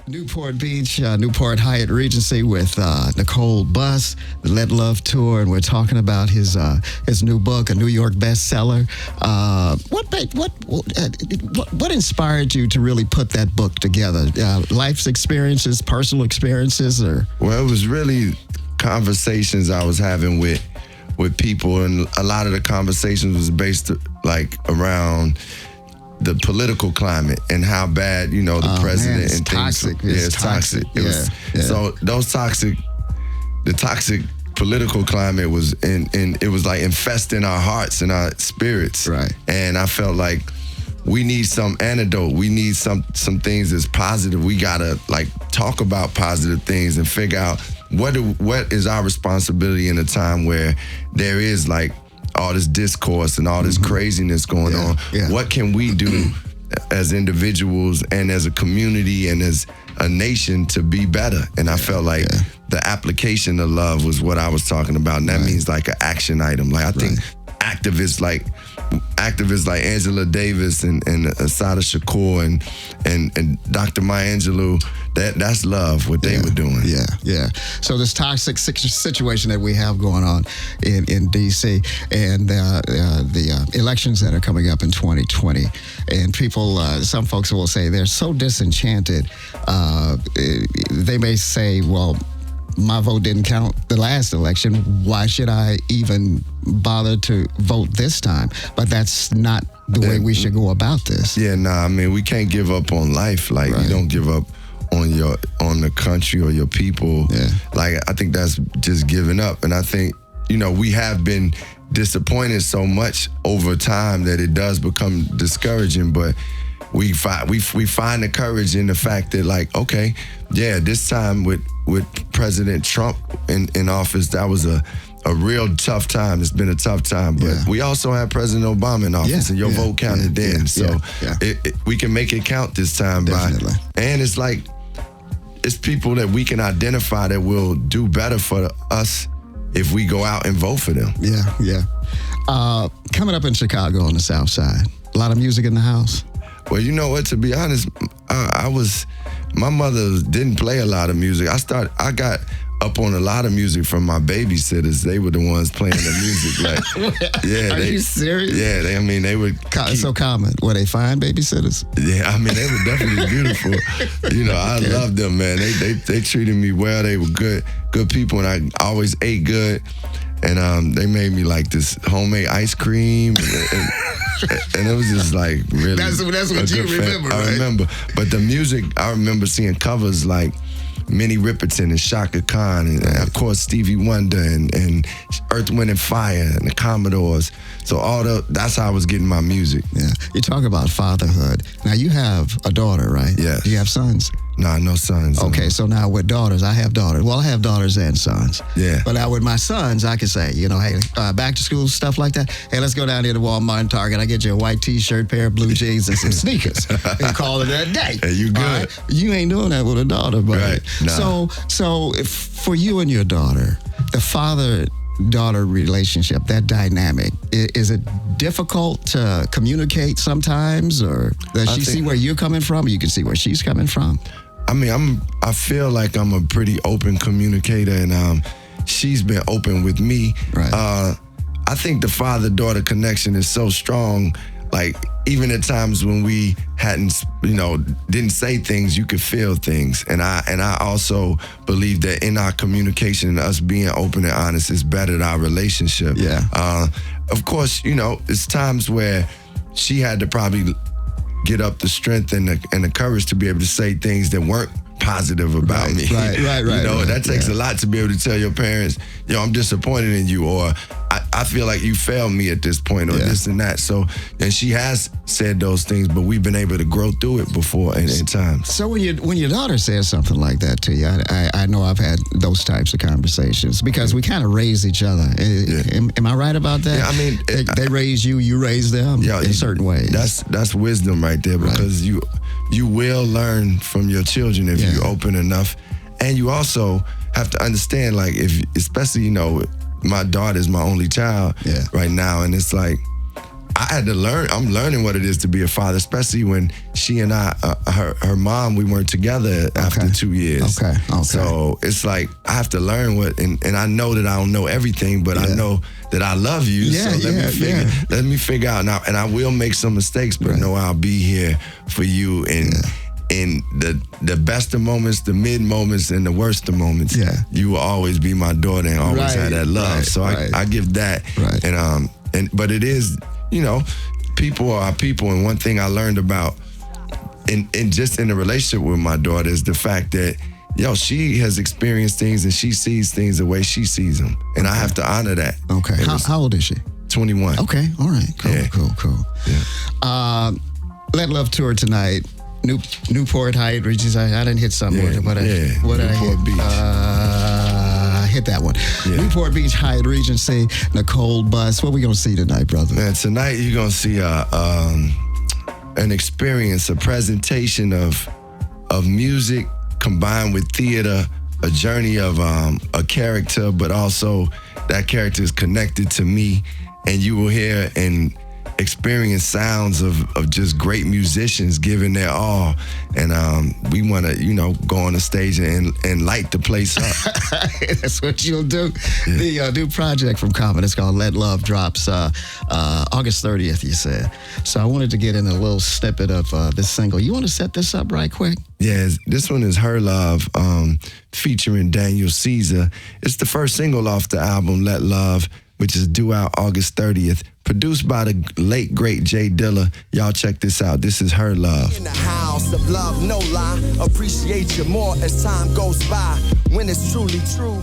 Newport Beach, Newport Hyatt Regency with Nicole Buss, the Let Love Tour, and we're talking about his new book, a New York bestseller. What inspired you to really put that book together? Life's experiences, personal experiences, or? Well, it was really conversations I was having with people, and a lot of the conversations was based around the political climate and how bad, the president and things. Toxic. It's toxic. So the toxic political climate was it was like infesting our hearts and our spirits. Right. And I felt like we need some antidote. We need some things that's positive. We gotta talk about positive things and figure out what is our responsibility in a time where there is all this discourse and all this craziness going on. Yeah. What can we do as individuals and as a community and as a nation to be better? And I felt like the application of love was what I was talking about. And that means an action item. I think activists like Angela Davis and Assata Shakur and Dr. Maya Angelou, that's love, what they were doing. Yeah. So this toxic situation that we have going on in D.C. and the elections that are coming up in 2020, and people, some folks will say they're so disenchanted. They may say, well, my vote didn't count the last election. Why should I even bother to vote this time? But that's not the way we should go about this. Yeah, we can't give up on life. You don't give up on the country or your people. Yeah. I think that's just giving up. And I think, we have been disappointed so much over time that it does become discouraging, but we find the courage in the fact that this time with President Trump in office, that was a real tough time. It's been a tough time, but we also had President Obama in office, and your vote counted then. So we can make it count this time. Definitely. And it's it's people that we can identify that will do better for us if we go out and vote for them. Yeah. Coming up in Chicago on the South Side, a lot of music in the house. Well, you know what? To be honest, my mother didn't play a lot of music. I got up on a lot of music from my babysitters. They were the ones playing the music. Are you serious? Yeah, they would. It's so common. Were they fine babysitters? Yeah, they were definitely beautiful. I loved them, man. They treated me well. They were good people, and I always ate good. And they made me this homemade ice cream, and it was just really. That's what you remember, right? I remember, but the music, I remember seeing covers like Minnie Riperton and Shaka Khan, and of course Stevie Wonder and Earth, Wind and Fire and the Commodores. So that's how I was getting my music. Yeah, you talk about fatherhood. Now you have a daughter, right? Yeah. Do you have sons? Nah, no sons. Okay, so now with daughters, I have daughters. Well, I have daughters and sons. Yeah. But now with my sons, I can say, hey, back to school, stuff like that. Hey, let's go down here to Walmart and Target. I get you a white T-shirt, pair of blue jeans, and some sneakers, and call it a day. Hey, you good? Right? You ain't doing that with a daughter, buddy. Right. Nah. So for you and your daughter, the father-daughter relationship, that dynamic, is it difficult to communicate sometimes, or does she see where you're coming from, or you can see where she's coming from? I feel like I'm a pretty open communicator, and she's been open with me. Right. I think the father-daughter connection is so strong. Even at times when we didn't say things, you could feel things. And I also believe that in our communication and us being open and honest is bettered our relationship. Yeah. Of course, it's times where she had to probably get up the strength and the courage to be able to say things that weren't positive about me. Right. That takes a lot to be able to tell your parents, I'm disappointed in you, or I feel like you failed me at this point, or this and that. So, and she has said those things, but we've been able to grow through it before in times. So when your daughter says something like that to you, I know I've had those types of conversations because we kind of raise each other. Am I right about that? Yeah, they raise you raise them in certain ways. That's wisdom right there, because you will learn from your children if you're open enough. And you also have to understand, especially, my daughter's my only child right now, and it's I had to learn. I'm learning what it is to be a father, especially when she and I, her mom, we weren't together after 2 years. Okay. So it's like I have to learn and I know that I don't know everything, but I know that I love you. Yeah, so let me figure out now, and I will make some mistakes, but know I'll be here for you in the best of moments, the mid moments, and the worst of moments. Yeah. You will always be my daughter and always have that love. So I give that. Right. But it is, people are people, and one thing I learned about in just in the relationship with my daughter is the fact that she has experienced things and she sees things the way she sees them, and I have to honor that. Okay. How old is she? 21. Okay. All right. Cool. Yeah. Let Love tour tonight. Newport Heights Regions. I didn't hit something. Newport Beach. I hit that one. Yeah. Newport Beach Hyatt Regency. Nicole Bus. What we gonna see tonight, brother? Man, tonight you're gonna see an experience, a presentation of music combined with theater, a journey of a character, but also that character is connected to me, and you will hear and experience sounds of just great musicians giving their all, and we want to go on the stage and light the place up. That's what you'll do. The new project from Common, it's called Let Love, drops August 30th, you said. So I wanted to get in a little snippet of this single. You want to set this up right quick? Yeah, this one is Her Love, featuring Daniel Caesar. It's the first single off the album Let Love, which is due out August 30th. Produced by the late, great Jay Dilla. Y'all check this out. This is Her Love. In the house of love, no lie. Appreciate you more as time goes by. When it's truly true.